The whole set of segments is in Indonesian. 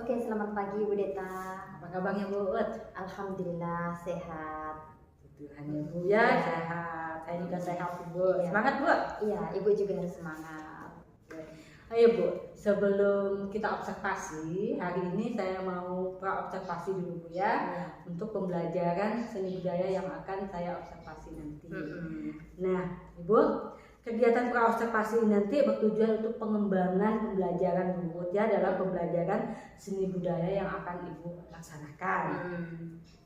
Oke, selamat pagi Bu Deta. Apa kabarnya Bu Ut? Alhamdulillah sehat. Tuhan ya Bu ya, sehat. Saya juga sehat Bu. Iya. Semangat Bu. Iya, Ibu juga harus semangat. Ayo Bu, sebelum kita observasi, hari ini saya mau pra-observasi dulu Bu ya, untuk pembelajaran seni budaya yang akan saya observasi nanti. Nah, Ibu, kegiatan pra-observasi ini nanti bertujuan untuk pengembangan pembelajaran Bu Ut ya dalam pembelajaran seni budaya yang akan Ibu laksanakan.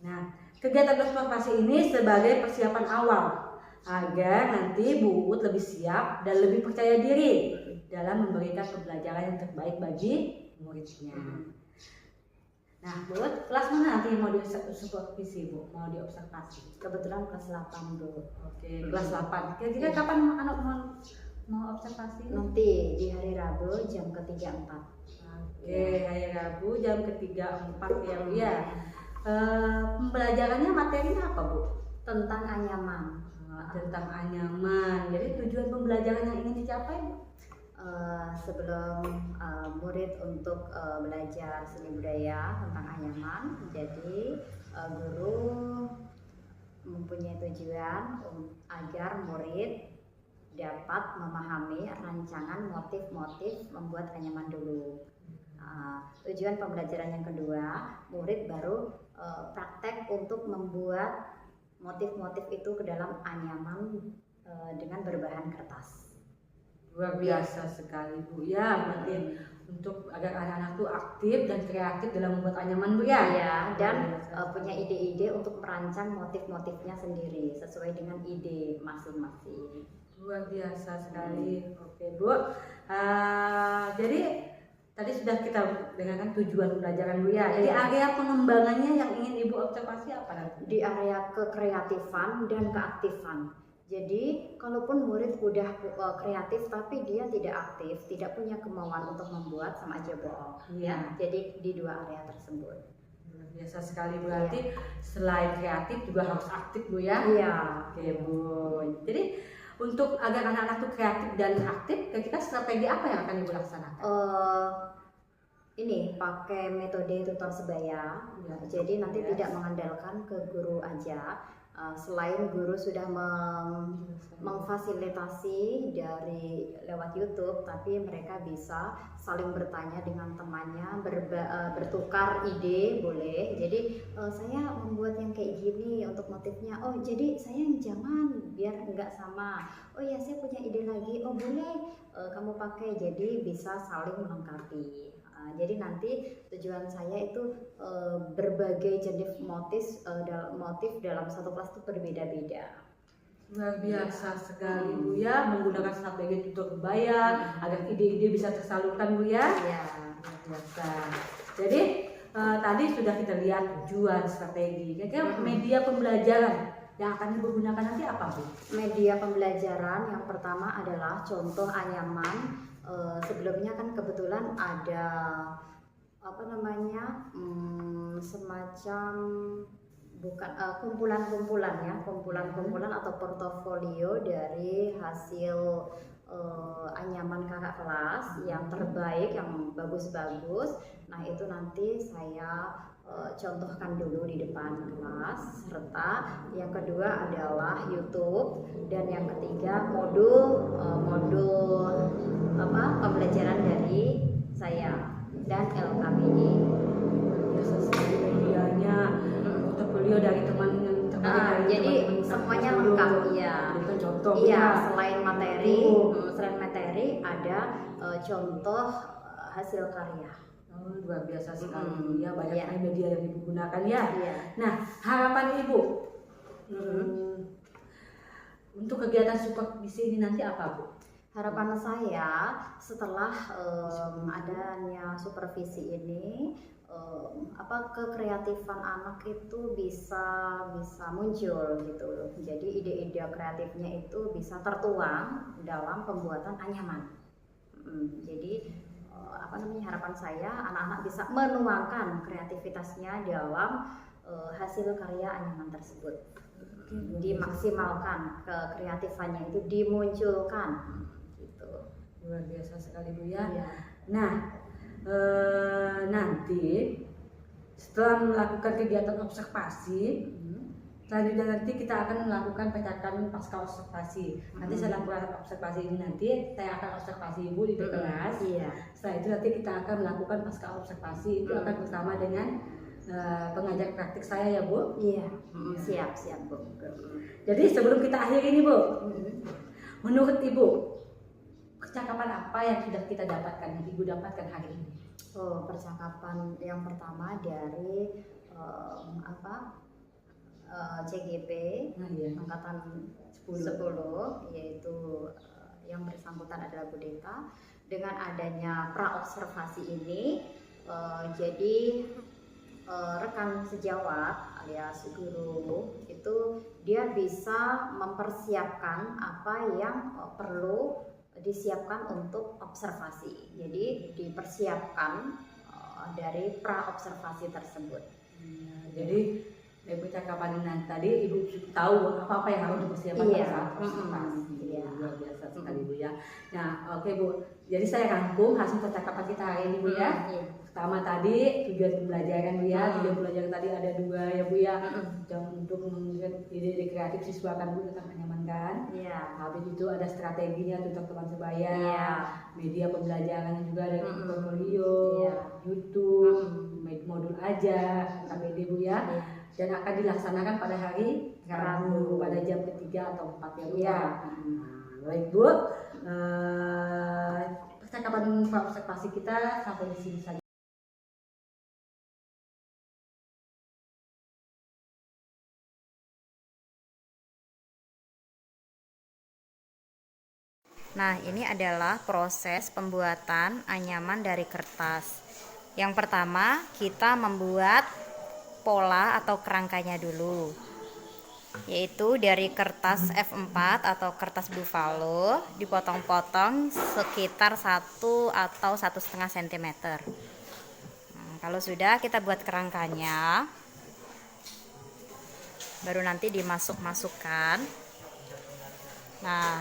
Nah, kegiatan observasi ini sebagai persiapan awal agar nanti Bu Ut lebih siap dan lebih percaya diri dalam memberikan pembelajaran yang terbaik bagi muridnya. Nah, Bu Ut, kelas mana nanti yang mau disupervisi Bu? Mau diobservasi? Kebetulan kelas 8 Bu. Oke, kelas 8. Kira-kira kapan anak mau observasi? Nanti di hari Rabu jam ke-3-4. Oke, hari Rabu jam ke-3-4 ya Bu ya. Pembelajarannya materinya apa Bu? Tentang anyaman. Tentang anyaman. Jadi tujuan pembelajaran yang ingin dicapai Bu? Sebelum murid untuk belajar seni budaya tentang anyaman, jadi guru mempunyai tujuan agar murid dapat memahami rancangan motif-motif membuat anyaman dulu. Tujuan pembelajaran yang kedua, murid baru praktek untuk membuat motif-motif itu ke dalam anyaman dengan berbahan kertas. Luar biasa sekali Bu ya, berarti untuk agar anak-anak tuh aktif dan kreatif dalam membuat anyaman Bu ya. Iya, dan punya ide-ide untuk merancang motif-motifnya sendiri sesuai dengan ide masing-masing. Luar biasa sekali. Oke Bu, jadi tadi sudah kita dengarkan tujuan pembelajaran Bu ya. Jadi area pengembangannya yang ingin Ibu observasi apa nanti? Di area kekreatifan dan keaktifan. Jadi, kalaupun murid udah kreatif tapi dia tidak aktif, tidak punya kemauan untuk membuat, sama aja bohong. Iya. Jadi di dua area tersebut. Luar biasa sekali, berarti selain kreatif juga harus aktif Bu ya. Iya. Oke Bu. Jadi untuk agar anak-anak tuh kreatif dan aktif, kira-kira strategi apa yang akan Ibu laksanakan? Ini pakai metode tutor sebaya. Jadi nanti tidak mengandalkan ke guru aja. Selain guru sudah memfasilitasi dari lewat YouTube, tapi mereka bisa saling bertanya dengan temannya, bertukar ide boleh. Jadi saya membuat yang kayak gini untuk motifnya. Oh jadi saya yang jangan, biar enggak sama. Oh ya saya punya ide lagi. Oh boleh kamu pakai. Jadi bisa saling melengkapi. Jadi nanti tujuan saya itu berbagai jenis motif dalam satu kelas itu berbeda-beda. Luar biasa sekali Bu ya, menggunakan strategi tutor sebaya agar ide-ide bisa tersalurkan Bu ya. Iya. Luar biasa. Jadi tadi sudah kita lihat tujuan strategi. Kira-kira media pembelajaran yang akan Ibu gunakan nanti apa Bu? Media pembelajaran yang pertama adalah contoh anyaman. Sebelumnya kan kebetulan ada semacam kumpulan-kumpulan ya, kumpulan atau portofolio dari hasil anyaman kakak kelas yang terbaik, yang bagus-bagus. Nah itu nanti saya contohkan dulu di depan kelas, serta yang kedua adalah YouTube, dan yang ketiga modul pembelajaran dari saya dan LKPD. Biasa sekali medianya, portofolio dari teman yang terbaik. Jadi semuanya lengkap ya. Itu contoh. Iya, selain materi ada contoh hasil karya. Luar biasa sekali ya, banyak media yang Ibu gunakan ya. Nah, harapan Ibu untuk kegiatan supervisi ini nanti apa Bu? Harapan saya setelah adanya supervisi ini, kekreatifan anak itu bisa muncul gitu loh. Jadi ide-ide kreatifnya itu bisa tertuang dalam pembuatan anyaman. Jadi harapan saya anak-anak bisa menuangkan kreativitasnya dalam hasil karya anyaman tersebut. Dimaksimalkan kekreatifannya itu, dimunculkan gitu. Luar biasa sekali Bu ya. Nah, nanti setelah melakukan kegiatan observasi, selanjutnya nanti kita akan melakukan percakapan pasca observasi. Nanti setelah melakukan observasi ini nanti saya akan observasi ibu di kelas. Setelah itu nanti kita akan melakukan pasca observasi, itu akan bersama dengan pengajar praktik saya ya Bu. Siap Bu. Jadi sebelum kita akhiri ini Bu, menurut Ibu percakapan apa yang sudah kita dapatkan, yang Ibu dapatkan hari ini? Percakapan yang pertama dari CGP angkatan 10, yaitu yang bersangkutan adalah Bu Deta. Dengan adanya pra-observasi ini, jadi rekan sejawat alias guru itu dia bisa mempersiapkan apa yang perlu disiapkan untuk observasi. Jadi dipersiapkan dari pra-observasi tersebut. Jadi dari percakapan nanti tadi Ibu tahu apa yang harus dipersiapkan saat observasi. Luar biasa sekali Bu ya. Nah, oke Bu. Jadi saya rangkum hasil percakapan kita hari ini Bu ya. Pertama tadi tujuan pembelajaran Bu ya. Tujuan pembelajaran tadi ada 2 ya Bu ya. Untuk menunjukkan ide-ide kreatif siswa kan Bu tentang menyamankan. Habis itu ada strateginya untuk teman sebaya. Media pembelajaran juga ada portfolio, YouTube, modul aja, KBD Bu ya. Dan akan dilaksanakan pada hari Rabu pada jam ketiga atau 4 ya Bu ya. Baik Bu, percakapan observasi kita sampai di sini saja. Nah, ini adalah proses pembuatan anyaman dari kertas. Yang pertama, kita membuat pola atau kerangkanya dulu, yaitu dari kertas F4 atau kertas buffalo dipotong-potong sekitar 1 atau 1,5 cm. Kalau sudah, kita buat kerangkanya, baru nanti dimasukkan. Nah,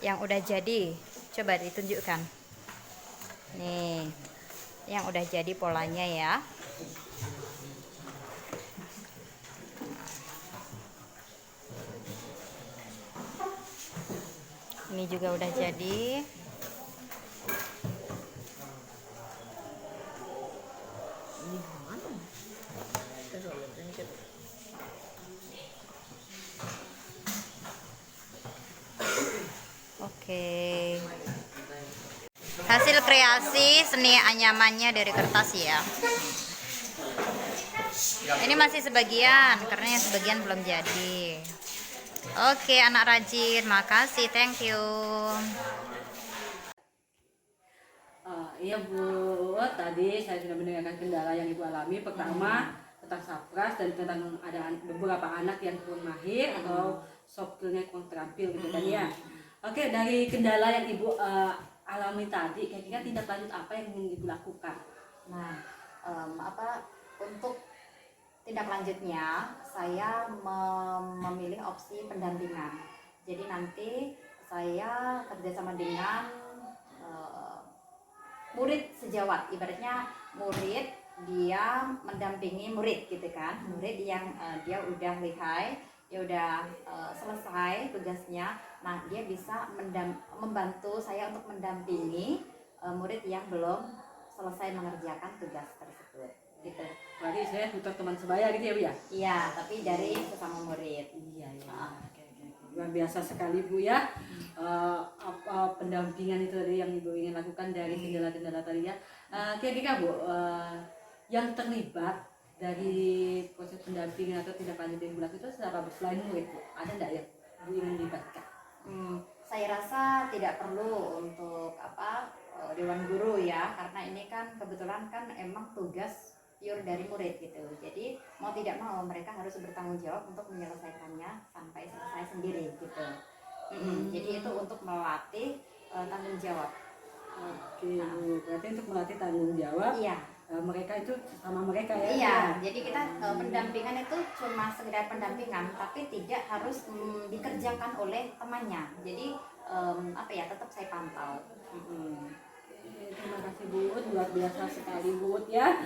yang udah jadi coba ditunjukkan nih, yang udah jadi polanya ya. Ini juga udah jadi. Oke. Hasil kreasi seni anyamannya dari kertas ya. Ini masih sebagian karena yang sebagian belum jadi. Oke, anak rajin, makasih, thank you. Iya Bu, tadi saya sudah mendengarkan kendala yang Ibu alami. Pertama tentang sapras dan tentang ada beberapa anak yang kurang mahir atau soft skillnya kurang terampil gitu kan ya. Oke, dari kendala yang Ibu alami tadi, kira-kira tindak lanjut apa yang ingin Ibu lakukan? Nah, untuk tindak lanjutnya saya memilih opsi pendampingan. Jadi nanti saya kerjasama dengan murid sejawat, ibaratnya murid dia mendampingi murid gitu kan. Murid yang dia udah lihai, dia udah selesai tugasnya. Nah, dia bisa membantu saya untuk mendampingi murid yang belum selesai mengerjakan tugas tersebut gitu. Berarti saya tutor teman sebaya gitu ya Bu ya? Iya, tapi dari sesama murid. Iya. Luar biasa sekali Bu ya. Pendampingan itu tadi yang Ibu ingin lakukan dari kendala-kendala tadi ya. Kira-kira Bu, yang terlibat dari proses pendampingan atau tindak lanjut yang berlaku itu siapa Bu? Selain murid Bu, ada enggak yang Bu ingin dilibatkan? Saya rasa tidak perlu untuk Dewan Guru ya, karena ini kan kebetulan kan emang tugas pure dari murid gitu. Jadi mau tidak mau mereka harus bertanggung jawab untuk menyelesaikannya sampai selesai sendiri gitu. Jadi itu untuk melatih tanggung jawab. Oke, berarti untuk melatih tanggung jawab. Iya. Mereka itu sama mereka ya. Iya, jadi kita pendampingan itu cuma sekedar pendampingan, tapi tidak harus dikerjakan oleh temannya. Jadi tetap saya pantau. Terima kasih Bu Ut, luar biasa sekali Bu Ut ya.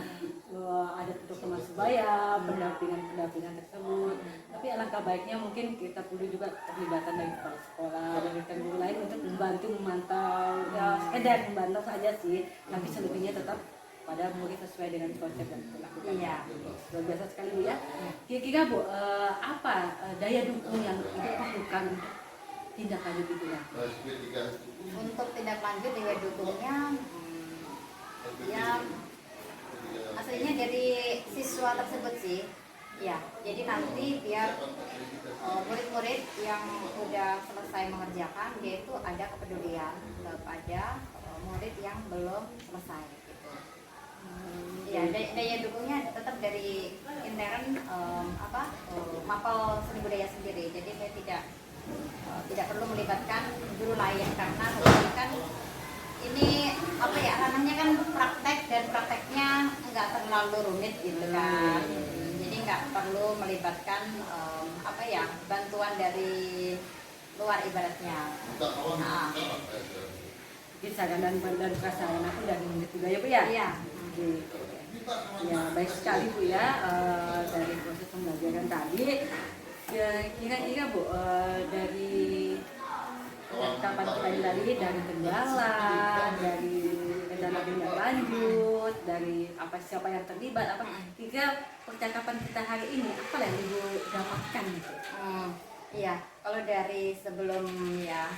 Ada untuk teman sebaya, pendampingan tersebut. Tapi alangkah baiknya mungkin kita perlu juga terlibatan dari kepala sekolah, dari guru lain untuk membantu memantau, ya sekedar memantau saja sih. Tapi selebihnya tetap pada murid sesuai dengan konsep yang dilakukan. Iya. Luar biasa sekali Bu ya. Kira-kira Bu, apa daya dukung yang Ibu perlukan untuk tindak lanjut itu ya? Untuk tindak lanjut daya dukungnya ya aslinya dari siswa tersebut sih ya, jadi nanti biar murid-murid yang udah selesai mengerjakan dia itu ada kepedulian kepada murid yang belum selesai gitu. Ya, daya dukungnya tetap dari intern mapel seni budaya sendiri, jadi saya tidak perlu melibatkan guru lain karena kan ini apa ya, ranahnya kan praktek dan prakteknya nggak terlalu rumit gitu kan. Jadi nggak perlu melibatkan bantuan dari luar ibaratnya. Nah, Jadi sarana dan prasarana pun dari murid juga ya Bu ya? iya. Ya baik sekali Bu ya, dari proses pembelajaran tadi. Kira-kira Bu, dari kapan kita tadi dari kendala, dari kendala tindak lanjut, dari siapa yang terlibat, kira percakapan kita hari ini apa yang Ibu dapatkan gitu? Iya, kalau dari sebelum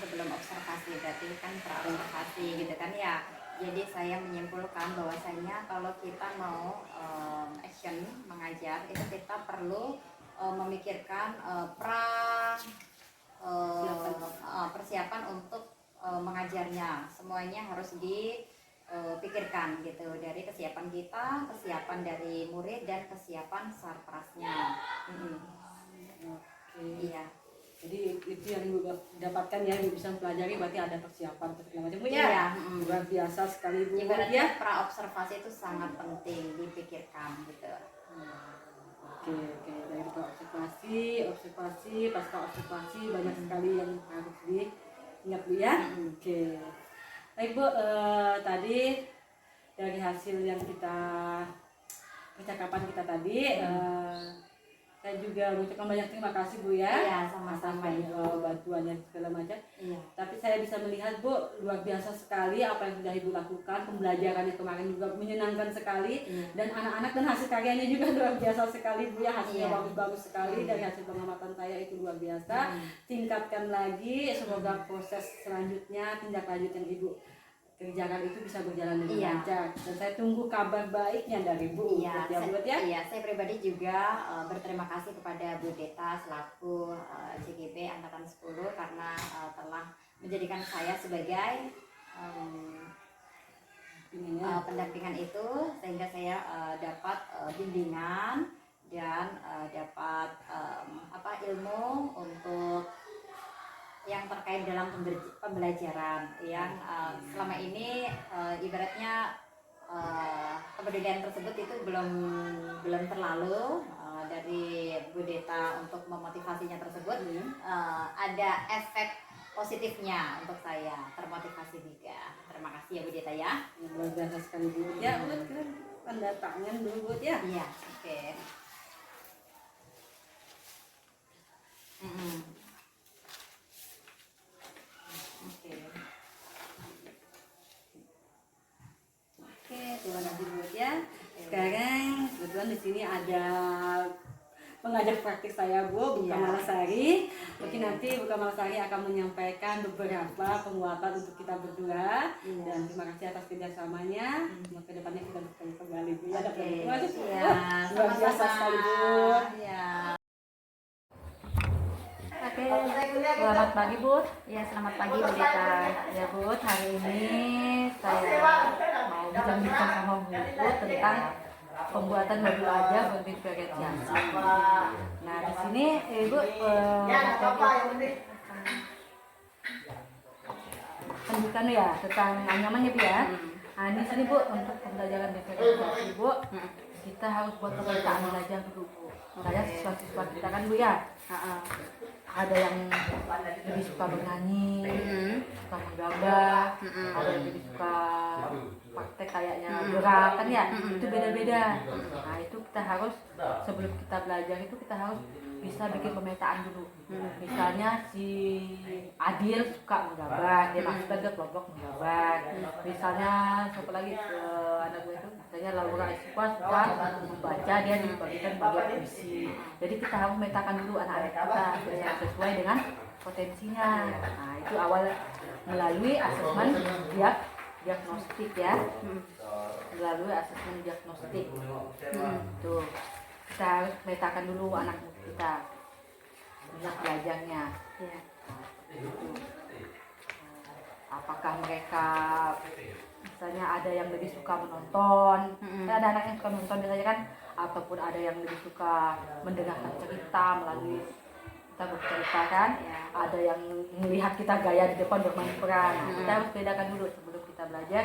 observasi berarti kan pra-observasi gitu kan ya. Jadi saya menyimpulkan bahwasanya kalau kita mau action mengajar itu kita perlu memikirkan persiapan untuk mengajarnya. Semuanya harus dipikirkan gitu, dari kesiapan kita, kesiapan dari murid dan kesiapan sarprasnya. Iya. Jadi itu yang Ibu dapatkan ya, Ibu bisa mempelajari berarti ada persiapan segala macam Bu ya. Iya. Luar biasa sekali Bu Ibaratnya ya. pra observasi itu sangat penting dipikirkan gitu. Oke, dari observasi, pasca observasi banyak sekali yang harus diingat Bu ya. Oke. Baik Bu, tadi dari hasil yang percakapan kita tadi, saya juga mengucapkan banyak terima kasih Bu ya. Iya, sama-sama atas bantuannya segala macam. Iya. Tapi saya bisa melihat Bu, luar biasa sekali apa yang sudah Ibu lakukan. Pembelajarannya kemarin juga menyenangkan sekali. Dan anak-anak dan hasil karyanya juga luar biasa sekali Bu ya. Hasilnya bagus-bagus sekali. Dari hasil pengamatan saya itu luar biasa. Tingkatkan lagi, semoga proses selanjutnya, tindak lanjut yang Ibu kerjakan itu bisa berjalan dengan lancar. Dan saya tunggu kabar baiknya dari Bu. Iya, saya pribadi juga berterima kasih kepada Bu Deta selaku CGP Angkatan 10 karena telah menjadikan saya sebagai pendampingan itu, sehingga saya dapat bimbingan dan dapat ilmu untuk yang terkait dalam pembelajaran yang selama ini ibaratnya kepedulian tersebut itu belum terlalu dari Bu Deta untuk memotivasinya tersebut. Ada efek positifnya untuk saya, termotivasi juga. Terima kasih ya Bu Deta ya. Luar biasa sekali Bu. Ya buat tanda tangan dulu Bu ya. Iya, oke. Terima kasih Bu ya. Sekarang kebetulan di sini ada pengajar praktik saya Bu, Bu Kamalasari. Mungkin nanti Bu Kamalasari akan menyampaikan beberapa penguatan untuk kita berdua. Dan terima kasih atas kerjasamanya. Semoga kedepannya kita bertemu kembali Bu. Luar biasa sekali Bu. Selamat pagi Bu. Ya, selamat pagi Bu Deta. Ya Bu, hari ini saya mau bincang-bincang sama Bu tentang pembuatan baju aja berdiferensiasi. Nah di sini Ibu tunjukkan ya tentang anyamannya Bu ya. Nah di sini Bu, untuk pembelajaran diferensiasi Bu, kita harus buat pemetaan belajar dulu Bu. Kayak siswa-siswa kita kan Bu ya. Ada yang lebih suka bernyanyi, suka menggambar, ada yang lebih suka kayaknya gerak kan ya, itu beda-beda. Nah itu kita harus sebelum kita belajar itu kita harus bisa bikin pemetaan dulu. Misalnya si Adil suka menggambar, dia masukkan ke kelompok menggambar. Misalnya siapa lagi anak gue itu, misalnya Laura Ispa suka membaca, dia dibagikan bagian puisi. Jadi kita harus memetakan dulu anak-anak kita sesuai dengan potensinya. Nah itu awal melalui asesmen diagnostik ya, melalui asesmen diagnostik. Tuh kita harus memetakan dulu anak kita minat belajarnya. Apakah mereka misalnya ada yang lebih suka menonton, ada anak yang suka menonton biasanya kan, ataupun ada yang lebih suka mendengarkan cerita melalui kita bercerita kan, ada yang melihat kita gaya di depan bermain peran. Nah, kita harus bedakan dulu sebelum kita belajar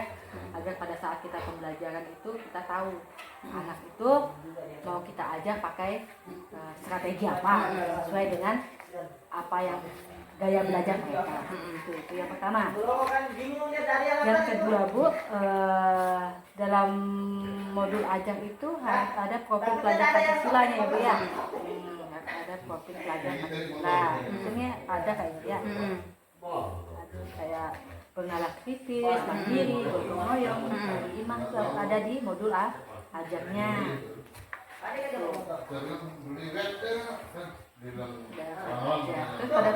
agar pada saat kita pembelajaran itu kita tahu anak itu mau kita ajar pakai strategi apa sesuai dengan apa yang gaya belajar mereka. Itu yang pertama. Yang kedua Bu, dalam modul ajar itu harus ada profil pelajar Pancasilanya ya Bu ya. Ada profil pelajar Pancasila. Ini ada kayaknya ya. Ada kayak pengalah kritis, mandiri, gotong royong, iman itu ada di modul ajarnya. Terus pada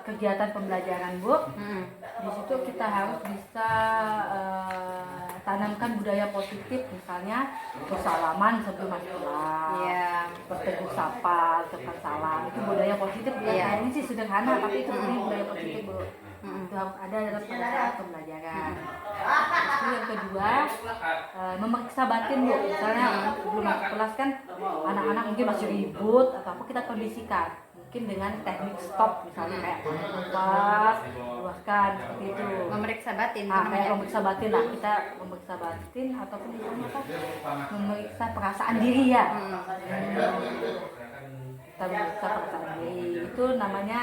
kegiatan pembelajaran Bu, di situ kita harus bisa tanamkan budaya positif, misalnya bersalaman sebelum masuk kelas, bertegur sapa, ucapkan salam, itu budaya positif. Ini sih sederhana tapi itu budaya positif Bu. Itu harus ada dalam pada saat pembelajaran. Terus yang kedua, memeriksa batin Bu, misalnya sebelum masuk kelas kan anak-anak mungkin masih ribut atau apa, kita kondisikan mungkin dengan teknik stop, misalnya kayak nafas, luaskan, seperti itu. Memeriksa batin. Kayak memeriksa batin lah, kita memeriksa batin ataupun misalnya apa? Memeriksa perasaan diri ya. Kita memeriksa perasaan diri, itu namanya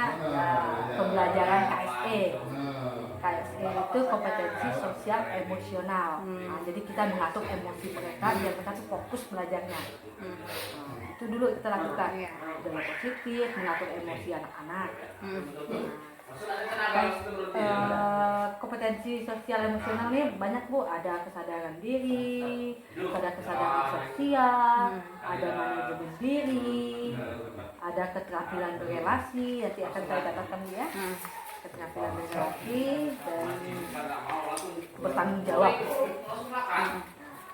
pembelajaran KSE. KSE itu kompetensi sosial emosional. Nah, jadi kita mengatur emosi mereka biar mereka tuh fokus belajarnya. Itu dulu kita lakukan dengan positif, mengatur emosi anak-anak. Kompetensi sosial emosional ini banyak Bu, ada kesadaran diri, ada kesadaran sosial, ada manajemen diri, ada keterampilan berelasi, nanti akan saya katakan ya, keterampilan berelasi dan bertanggung jawab.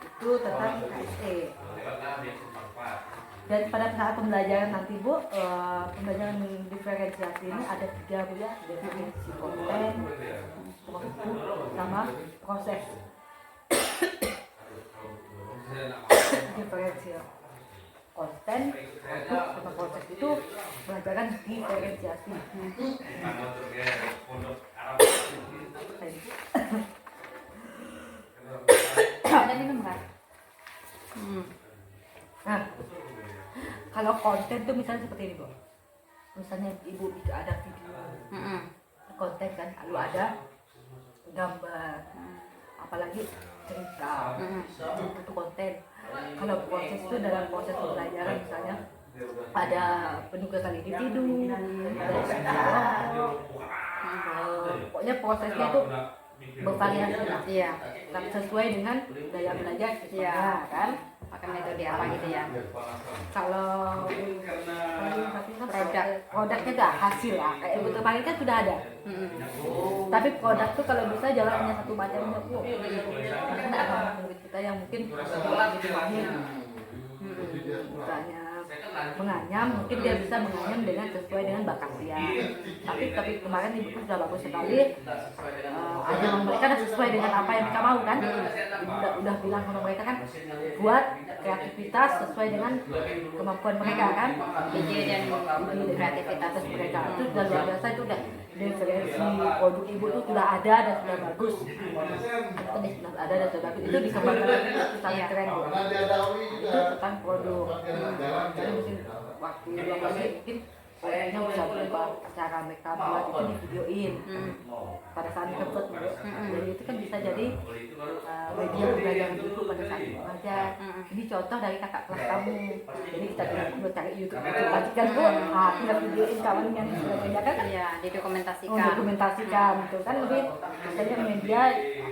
Itu tentang KSE. Dan pada saat pembelajaran nanti Bu, pembelajaran diferensiasi ini ada 3 Bu ya, diferensi konten, sama proses. Diferensi konten, sama proses itu pelajaran diferensiasi. Ada minum kan? Nah, kalau konten tuh misalnya seperti ini Bu, misalnya Ibu ada video konten kan, lalu ada gambar, apalagi cerita, itu konten. Kalau proses itu dalam proses pembelajaran misalnya ada penugasan individu, ada pokoknya prosesnya itu bervariasi lah, sesuai dengan daya belajar kita kan. Pakai metode apa gitu ya. Kalau produknya enggak hasil lah, kayak Ibu kemarin kan sudah ada. Tapi produk tuh kalau bisa jangan hanya satu macam aja Bu. Karena ada murid kita yang mungkin misalnya menganyam, mungkin dia bisa menganyam dengan sesuai dengan bakat dia. Tapi kemarin Ibu sudah bagus sekali, anyaman mereka sesuai dengan apa yang mereka mau kan. Ibu udah bilang sama mereka kan, buat kreativitas sesuai dengan kemampuan mereka kan, ide dan kreativitas mereka itu sudah luar biasa. Itu udah diferensi produk Ibu itu sudah ada dan sudah bagus. Sudah ada dan sudah bagus, itu dikembangkan lagi, itu sangat keren Bu. Itu tentang produk. Jadi mungkin waktu yang lagi mungkin Pokoknya bisa berubah cara mereka buat itu di videoin pada saat deket Bu. Jadi itu kan bisa jadi media pembelajaran buku pada saat ibu belajar. Ini contoh dari kakak kelas kamu. Jadi kita tinggal cari YouTube itu lagi kan Bu. Tinggal videoin kawan yang sebagainya kan. Iya, didokumentasikan. Dokumentasikan gitu kan lebih misalnya media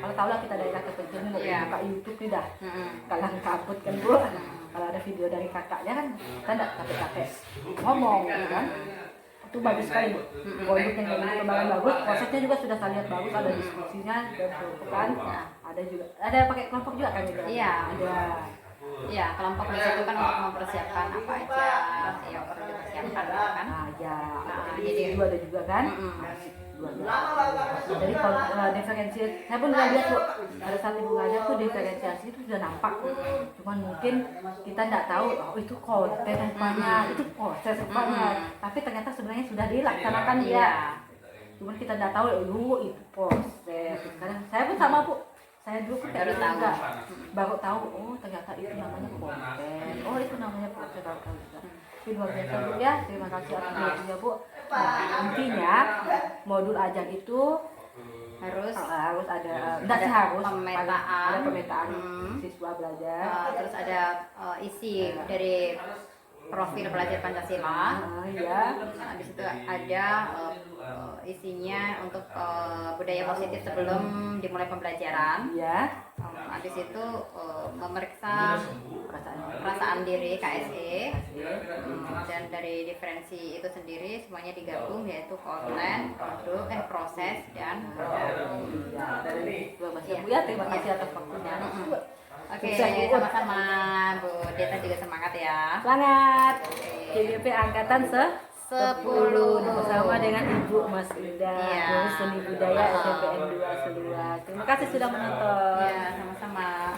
kalau tahu lah kita daerah terpencil mau buka YouTube nih dah. Kalang kabut kan Bu. Kalau ada video dari kakaknya kan kita nggak capek-capek ngomong gitu kan. Itu bagus sekali Bu. Produknya yang perkembangan bagus, prosesnya juga sudah saya lihat bagus, ada diskusinya dan kan. Ada juga, ada pakai kelompok juga kan gitu. Iya. Ada. Iya, kelompok di situ kan untuk mempersiapkan apa aja yang perlu dipersiapkan gitu kan. Ya, jadi itu ada juga kan. Jadi kalau diferensiasi, saya pun nggak lihat Bu. Pada saat ibu ngajar tuh diferensiasi itu sudah nampak. Cuman mungkin kita nggak tahu, oh itu konten rupanya, itu proses rupanya. Tapi ternyata sebenarnya sudah dilaksanakan dia. Cuman kita nggak tahu, itu proses. Sekarang saya pun sama Bu. Saya dulu kan baru tahu, oh ternyata itu namanya konten, oh itu namanya proses juga. Tapi luar biasa Bu ya, terima kasih atas waktunya Bu. Nah, intinya modul ajar itu harus ada, tidak sih harus ada pemetaan siswa belajar, terus ada isi dari profil pelajar Pancasila. Di situ ada isinya untuk budaya positif sebelum dimulai pembelajaran. Habis itu memeriksa perasaan diri KSE, dan dari diferensi itu sendiri semuanya digabung yaitu konten, produk, proses dan ya. Terima kasih atas waktunya. Oke, sama-sama Bu Deta juga semangat ya. Semangat. JBP angkatan 10 bersama dengan Ibu Mas Ida, Guru Seni Budaya SMPN 2 Seluas. Terima kasih sudah menonton. Ya, sama-sama.